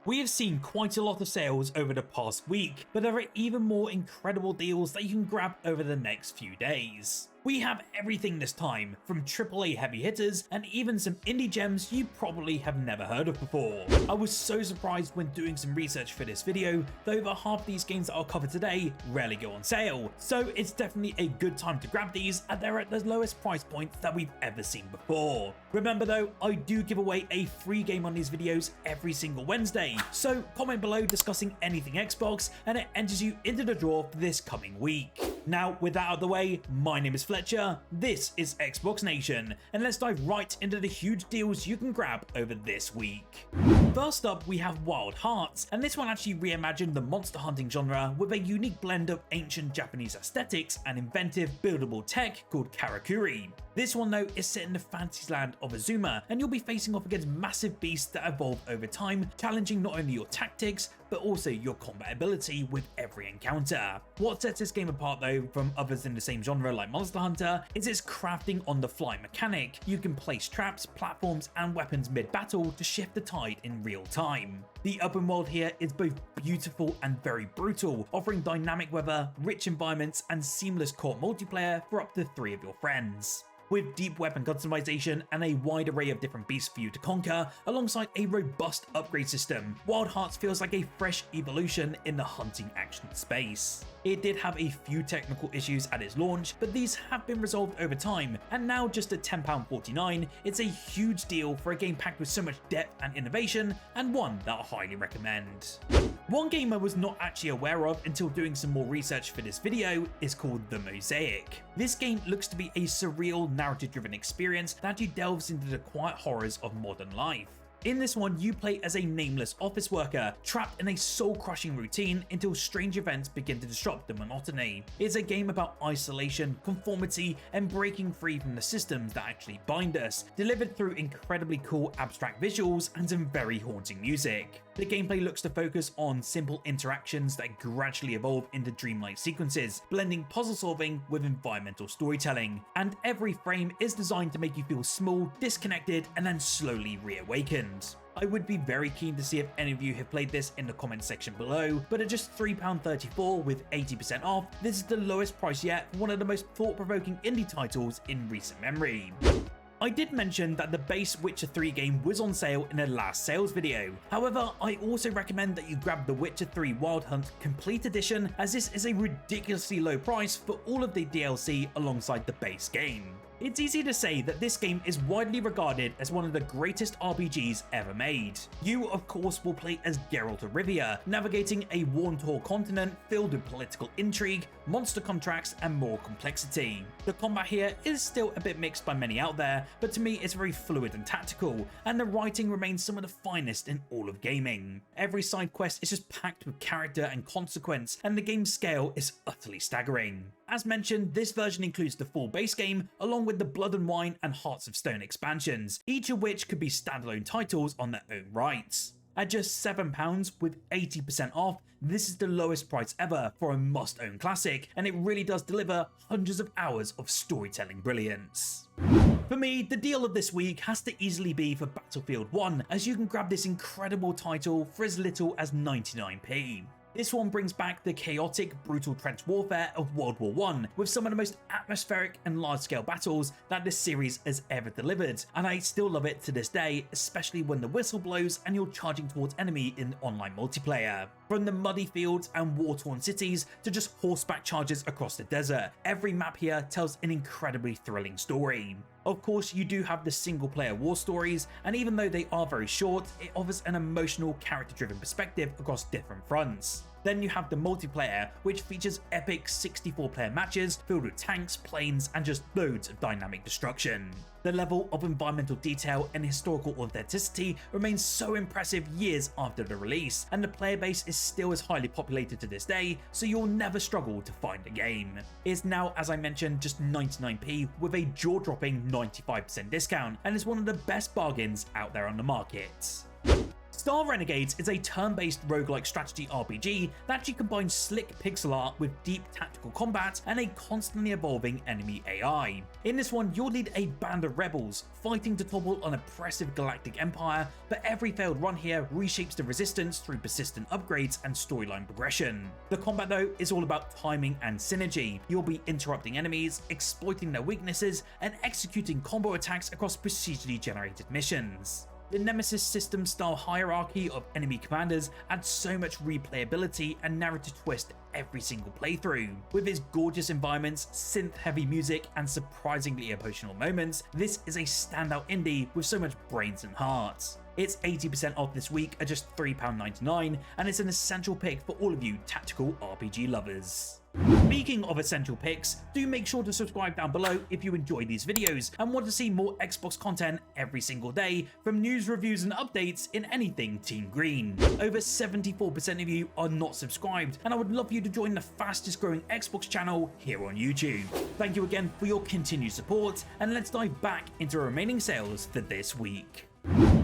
We have seen quite a lot of sales over the past week, but there are even more incredible deals that you can grab over the next few days. We have everything this time, from AAA heavy hitters and even some indie gems you probably have never heard of before. I was so surprised when doing some research for this video that over half these games that I'll cover today rarely go on sale, so it's definitely a good time to grab these, and they're at the lowest price point that we've ever seen before. Remember though, I do give away a free game on these videos every single Wednesday, so comment below discussing anything Xbox and it enters you into the draw for this coming week. Now, with that out of the way, my name is Fletcher, this is Xbox Nation, and let's dive right into the huge deals you can grab over this week. First up, we have Wild Hearts, and this one actually reimagined the monster hunting genre with a unique blend of ancient Japanese aesthetics and inventive buildable tech called Karakuri. This one though is set in the fantasy land of Azuma, and you'll be facing off against massive beasts that evolve over time, challenging not only your tactics, but also your combat ability with every encounter. What sets this game apart though from others in the same genre like Monster Hunter is its crafting on the fly mechanic. You can place traps, platforms and weapons mid-battle to shift the tide in real time. The open world here is both beautiful and very brutal, offering dynamic weather, rich environments and seamless co-op multiplayer for up to 3 of your friends. With deep weapon customization and a wide array of different beasts for you to conquer, alongside a robust upgrade system, Wild Hearts feels like a fresh evolution in the hunting action space. It did have a few technical issues at its launch, but these have been resolved over time, and now just at £10.49, it's a huge deal for a game packed with so much depth and innovation, and one that I highly recommend. One game I was not actually aware of until doing some more research for this video is called The Mosaic. This game looks to be a surreal narrative-driven experience that actually delves into the quiet horrors of modern life. In this one, you play as a nameless office worker, trapped in a soul-crushing routine until strange events begin to disrupt the monotony. It's a game about isolation, conformity, and breaking free from the systems that actually bind us, delivered through incredibly cool abstract visuals and some very haunting music. The gameplay looks to focus on simple interactions that gradually evolve into dreamlike sequences, blending puzzle solving with environmental storytelling, and every frame is designed to make you feel small, disconnected, and then slowly reawakened. I would be very keen to see if any of you have played this in the comments section below, but at just £3.34 with 80% off, this is the lowest price yet for one of the most thought-provoking indie titles in recent memory. I did mention that the base Witcher 3 game was on sale in the last sales video. However, I also recommend that you grab the Witcher 3 Wild Hunt Complete Edition, as this is a ridiculously low price for all of the DLC alongside the base game. It's easy to say that this game is widely regarded as one of the greatest RPGs ever made. You, of course, will play as Geralt of Rivia, navigating a war-torn continent filled with political intrigue, monster contracts, and more complexity. The combat here is still a bit mixed by many out there, but to me it's very fluid and tactical, and the writing remains some of the finest in all of gaming. Every side quest is just packed with character and consequence, and the game's scale is utterly staggering. As mentioned, this version includes the full base game, along with the Blood and Wine and Hearts of Stone expansions, each of which could be standalone titles on their own rights. At just £7 with 80% off, this is the lowest price ever for a must-own classic, and it really does deliver hundreds of hours of storytelling brilliance. For me, the deal of this week has to easily be for Battlefield 1, as you can grab this incredible title for as little as 99p. This one brings back the chaotic, brutal trench warfare of World War I, with some of the most atmospheric and large-scale battles that this series has ever delivered, and I still love it to this day, especially when the whistle blows and you're charging towards enemy in online multiplayer. From the muddy fields and war-torn cities to just horseback charges across the desert, every map here tells an incredibly thrilling story. Of course, you do have the single-player war stories, and even though they are very short, it offers an emotional, character-driven perspective across different fronts. Then you have the multiplayer, which features epic 64-player matches filled with tanks, planes, and just loads of dynamic destruction. The level of environmental detail and historical authenticity remains so impressive years after the release, and the player base is still as highly populated to this day, so you'll never struggle to find a game. It's now, as I mentioned, just 99p with a jaw-dropping 95% discount, and is one of the best bargains out there on the market. Star Renegades is a turn-based roguelike strategy RPG that actually combines slick pixel art with deep tactical combat and a constantly evolving enemy AI. In this one, you'll lead a band of rebels, fighting to topple an oppressive galactic empire, but every failed run here reshapes the resistance through persistent upgrades and storyline progression. The combat though is all about timing and synergy. You'll be interrupting enemies, exploiting their weaknesses, and executing combo attacks across procedurally generated missions. The Nemesis system style hierarchy of enemy commanders adds so much replayability and narrative twist every single playthrough. With its gorgeous environments, synth-heavy music, and surprisingly emotional moments, this is a standout indie with so much brains and heart. It's 80% off this week at just £3.99, and it's an essential pick for all of you tactical RPG lovers. Speaking of essential picks, do make sure to subscribe down below if you enjoy these videos and want to see more Xbox content every single day, from news, reviews and updates in anything Team Green. Over 74% of you are not subscribed, and I would love for you to join the fastest growing Xbox channel here on YouTube. Thank you again for your continued support, and let's dive back into remaining sales for this week.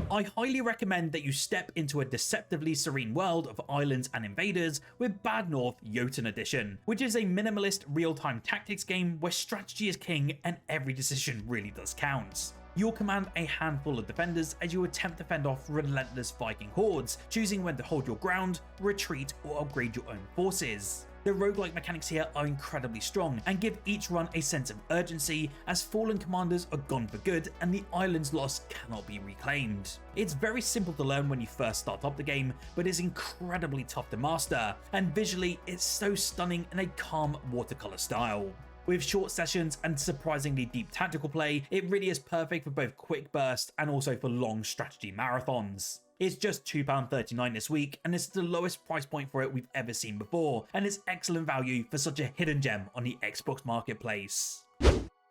I highly recommend that you step into a deceptively serene world of islands and invaders with Bad North Jotun Edition, which is a minimalist real-time tactics game where strategy is king and every decision really does count. You'll command a handful of defenders as you attempt to fend off relentless Viking hordes, choosing when to hold your ground, retreat, or upgrade your own forces. The roguelike mechanics here are incredibly strong and give each run a sense of urgency, as fallen commanders are gone for good and the island's loss cannot be reclaimed. It's very simple to learn when you first start up the game, but is incredibly tough to master, and visually it's so stunning in a calm watercolor style. With short sessions and surprisingly deep tactical play, it really is perfect for both quick bursts and also for long strategy marathons. It's just £2.39 this week, and it's the lowest price point for it we've ever seen before, and it's excellent value for such a hidden gem on the Xbox marketplace.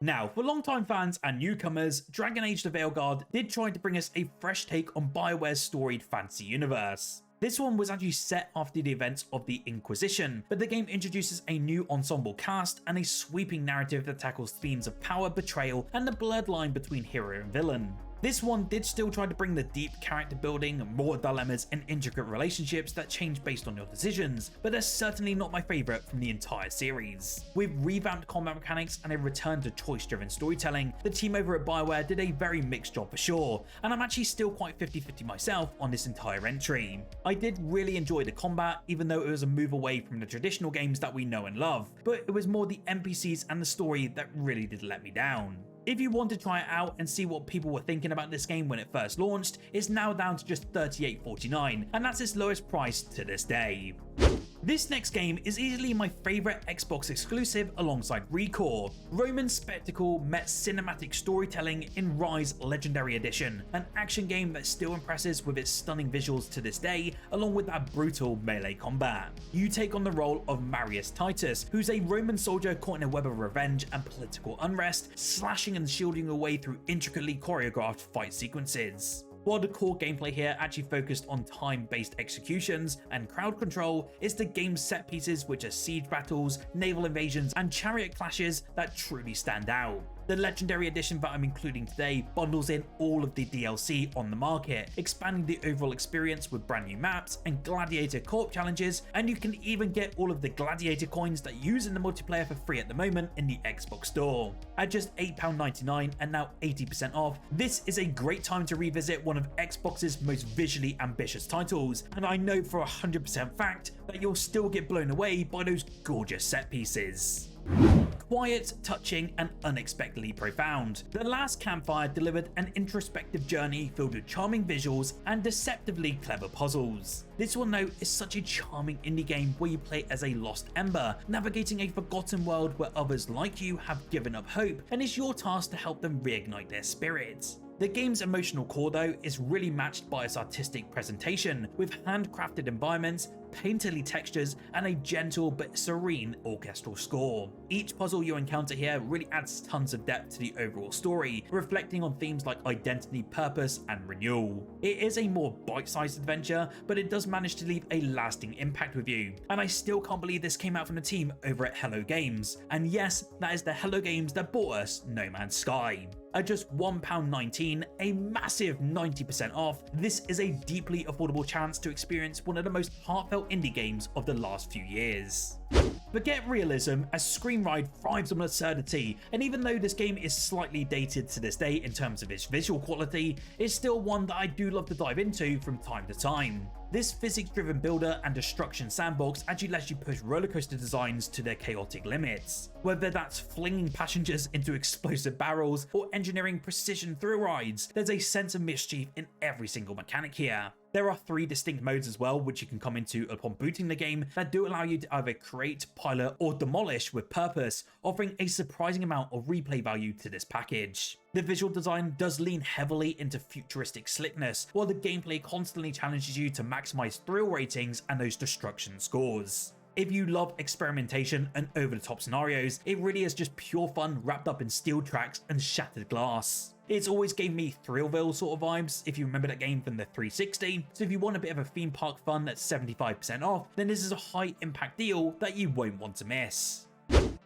Now, for longtime fans and newcomers, Dragon Age The Veilguard did try to bring us a fresh take on BioWare's storied fantasy universe. This one was actually set after the events of the Inquisition, but the game introduces a new ensemble cast and a sweeping narrative that tackles themes of power, betrayal, and the blurred line between hero and villain. This one did still try to bring the deep character building, more dilemmas, and intricate relationships that change based on your decisions, but they're certainly not my favourite from the entire series. With revamped combat mechanics and a return to choice-driven storytelling, the team over at BioWare did a very mixed job for sure, and I'm actually still quite 50-50 myself on this entire entry. I did really enjoy the combat, even though it was a move away from the traditional games that we know and love, but it was more the NPCs and the story that really did let me down. If you want to try it out and see what people were thinking about this game when it first launched, it's now down to just $38.49, and that's its lowest price to this day. This next game is easily my favourite Xbox exclusive alongside Recore. Roman spectacle met cinematic storytelling in Ryse Legendary Edition, an action game that still impresses with its stunning visuals to this day, along with that brutal melee combat. You take on the role of Marius Titus, who's a Roman soldier caught in a web of revenge and political unrest, slashing and shielding your way through intricately choreographed fight sequences. While the core gameplay here actually focused on time-based executions and crowd control, it's the game's set pieces, which are siege battles, naval invasions, and chariot clashes, that truly stand out. The Legendary Edition that I'm including today bundles in all of the DLC on the market, expanding the overall experience with brand new maps and Gladiator co-op challenges, and you can even get all of the Gladiator coins that you use in the multiplayer for free at the moment in the Xbox store. At just £8.99 and now 80% off, this is a great time to revisit one of Xbox's most visually ambitious titles, and I know for 100% fact that you'll still get blown away by those gorgeous set pieces. Quiet, touching, and unexpectedly profound, The Last Campfire delivered an introspective journey filled with charming visuals and deceptively clever puzzles. This one though is such a charming indie game where you play as a lost ember, navigating a forgotten world where others like you have given up hope, and it's your task to help them reignite their spirits. The game's emotional core though is really matched by its artistic presentation, with handcrafted environments, painterly textures, and a gentle but serene orchestral score. Each puzzle you encounter here really adds tons of depth to the overall story, reflecting on themes like identity, purpose, and renewal. It is a more bite-sized adventure, but it does manage to leave a lasting impact with you, and I still can't believe this came out from the team over at Hello Games. And yes, that is the Hello Games that bought us No Man's Sky. At just £1.19, a massive 90% off, this is a deeply affordable chance to experience one of the most heartfelt indie games of the last few years. Forget realism, as ScreamRide thrives on absurdity, and even though this game is slightly dated to this day in terms of its visual quality, it's still one that I do love to dive into from time to time. This physics-driven builder and destruction sandbox actually lets you push rollercoaster designs to their chaotic limits. Whether that's flinging passengers into explosive barrels or engineering precision thrill rides, there's a sense of mischief in every single mechanic here. There are 3 distinct modes as well, which you can come into upon booting the game, that do allow you to either create, pilot, or demolish with purpose, offering a surprising amount of replay value to this package. The visual design does lean heavily into futuristic slickness, while the gameplay constantly challenges you to maximize thrill ratings and those destruction scores. If you love experimentation and over-the-top scenarios, it really is just pure fun wrapped up in steel tracks and shattered glass. It's always gave me Thrillville sort of vibes, if you remember that game from the 360, so if you want a bit of a theme park fun that's 75% off, then this is a high impact deal that you won't want to miss.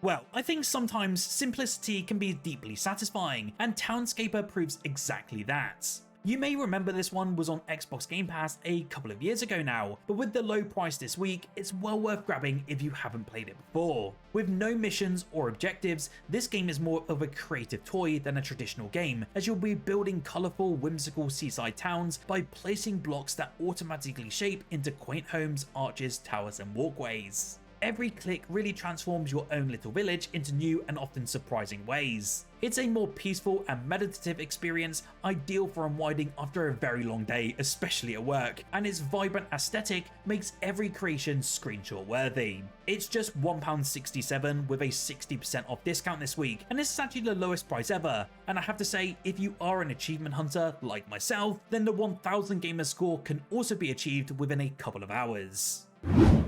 Well, I think sometimes simplicity can be deeply satisfying, and Townscaper proves exactly that. You may remember this one was on Xbox Game Pass a couple of years ago now, but with the low price this week, it's well worth grabbing if you haven't played it before. With no missions or objectives, this game is more of a creative toy than a traditional game, as you'll be building colourful, whimsical seaside towns by placing blocks that automatically shape into quaint homes, arches, towers and walkways. Every click really transforms your own little village into new and often surprising ways. It's a more peaceful and meditative experience, ideal for unwinding after a very long day, especially at work, and its vibrant aesthetic makes every creation screenshot worthy. It's just £1.67 with a 60% off discount this week, and this is actually the lowest price ever, and I have to say, if you are an achievement hunter like myself, then the 1000 gamer score can also be achieved within a couple of hours.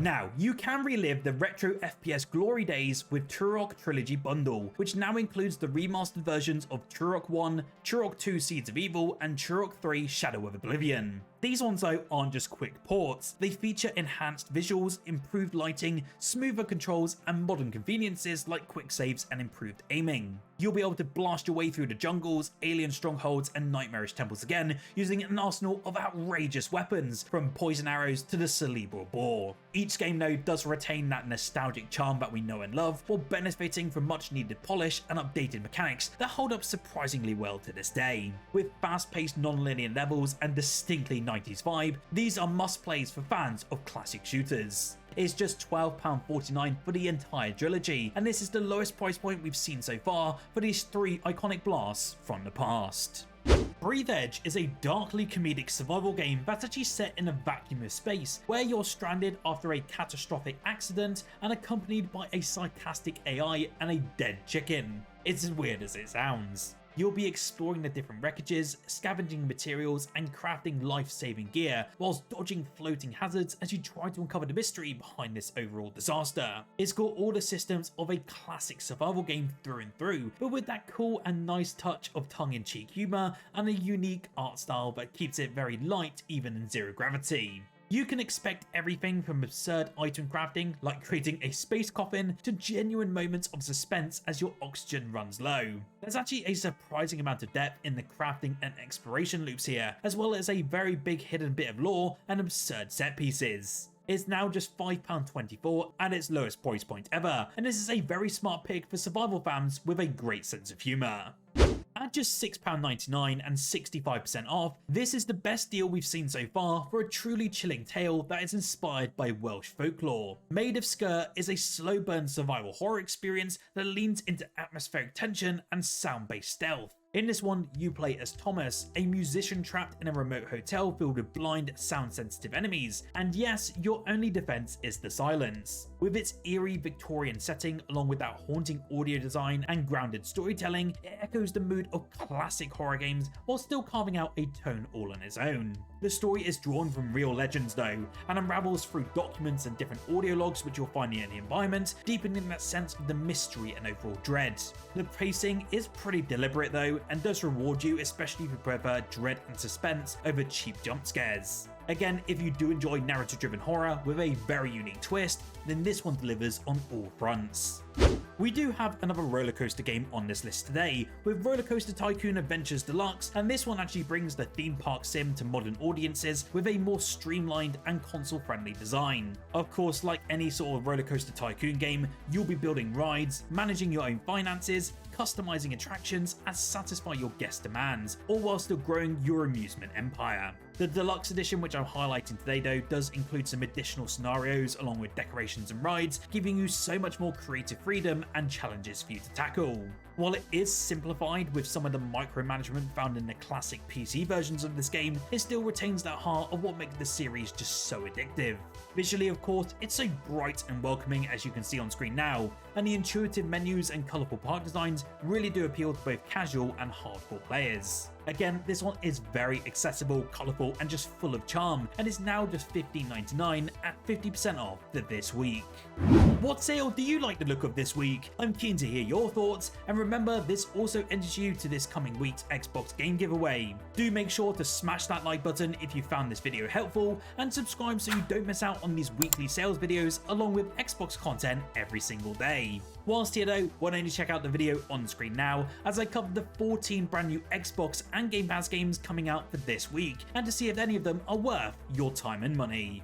Now, you can relive the retro FPS glory days with Turok Trilogy bundle, which now includes the remastered versions of Turok 1, Turok 2 Seeds of Evil, and Turok 3 Shadow of Oblivion. These ones though aren't just quick ports, they feature enhanced visuals, improved lighting, smoother controls, and modern conveniences like quick saves and improved aiming. You'll be able to blast your way through the jungles, alien strongholds, and nightmarish temples again, using an arsenal of outrageous weapons, from poison arrows to the cerebral boar. Each game though does retain that nostalgic charm that we know and love, while benefiting from much needed polish and updated mechanics that hold up surprisingly well to this day. With fast-paced non-linear levels and distinctly 90s vibe, these are must-plays for fans of classic shooters. It's just £12.49 for the entire trilogy, and this is the lowest price point we've seen so far for these 3 iconic blasts from the past. Breathedge is a darkly comedic survival game that's actually set in a vacuum of space, where you're stranded after a catastrophic accident and accompanied by a sarcastic AI and a dead chicken. It's as weird as it sounds. You'll be exploring the different wreckages, scavenging materials, and crafting life-saving gear, whilst dodging floating hazards as you try to uncover the mystery behind this overall disaster. It's got all the systems of a classic survival game through and through, but with that cool and nice touch of tongue-in-cheek humour and a unique art style that keeps it very light even in zero gravity. You can expect everything from absurd item crafting, like creating a space coffin, to genuine moments of suspense as your oxygen runs low. There's actually a surprising amount of depth in the crafting and exploration loops here, as well as a very big hidden bit of lore and absurd set pieces. It's now just £5.24 at its lowest price point ever, and this is a very smart pick for survival fans with a great sense of humour. At just £6.99 and 65% off, this is the best deal we've seen so far for a truly chilling tale that is inspired by Welsh folklore. Maid of Sker is a slow burn survival horror experience that leans into atmospheric tension and sound-based stealth. In this one, you play as Thomas, a musician trapped in a remote hotel filled with blind, sound-sensitive enemies, and yes, your only defense is the silence. With its eerie Victorian setting, along with that haunting audio design and grounded storytelling, it echoes the mood of classic horror games while still carving out a tone all on its own. The story is drawn from real legends though, and unravels through documents and different audio logs which you'll find in the environment, deepening that sense of the mystery and overall dread. The pacing is pretty deliberate though, and does reward you, especially if you prefer dread and suspense over cheap jump scares. Again, if you do enjoy narrative-driven horror with a very unique twist, then this one delivers on all fronts. We do have another roller coaster game on this list today, with RollerCoaster Tycoon Adventures Deluxe, and this one actually brings the theme park sim to modern audiences with a more streamlined and console-friendly design. Of course, like any sort of RollerCoaster Tycoon game, you'll be building rides, managing your own finances, customizing attractions and satisfy your guest demands, all while still growing your amusement empire. The deluxe edition, which I'm highlighting today though, does include some additional scenarios along with decorations and rides, giving you so much more creative freedom and challenges for you to tackle. While it is simplified with some of the micromanagement found in the classic PC versions of this game, it still retains that heart of what makes the series just so addictive. Visually, of course, it's so bright and welcoming as you can see on screen now, and the intuitive menus and colourful park designs really do appeal to both casual and hardcore players. Again, this one is very accessible, colourful and just full of charm, and is now just $15.99 at 50% off for this week. What sale do you like the look of this week? I'm keen to hear your thoughts, and remember, this also enters you to this coming week's Xbox game giveaway. Do make sure to smash that like button if you found this video helpful, and subscribe so you don't miss out on these weekly sales videos along with Xbox content every single day. Whilst here though, why don't you check out the video on screen now as I cover the 14 brand new Xbox and Game Pass games coming out for this week, and to see if any of them are worth your time and money.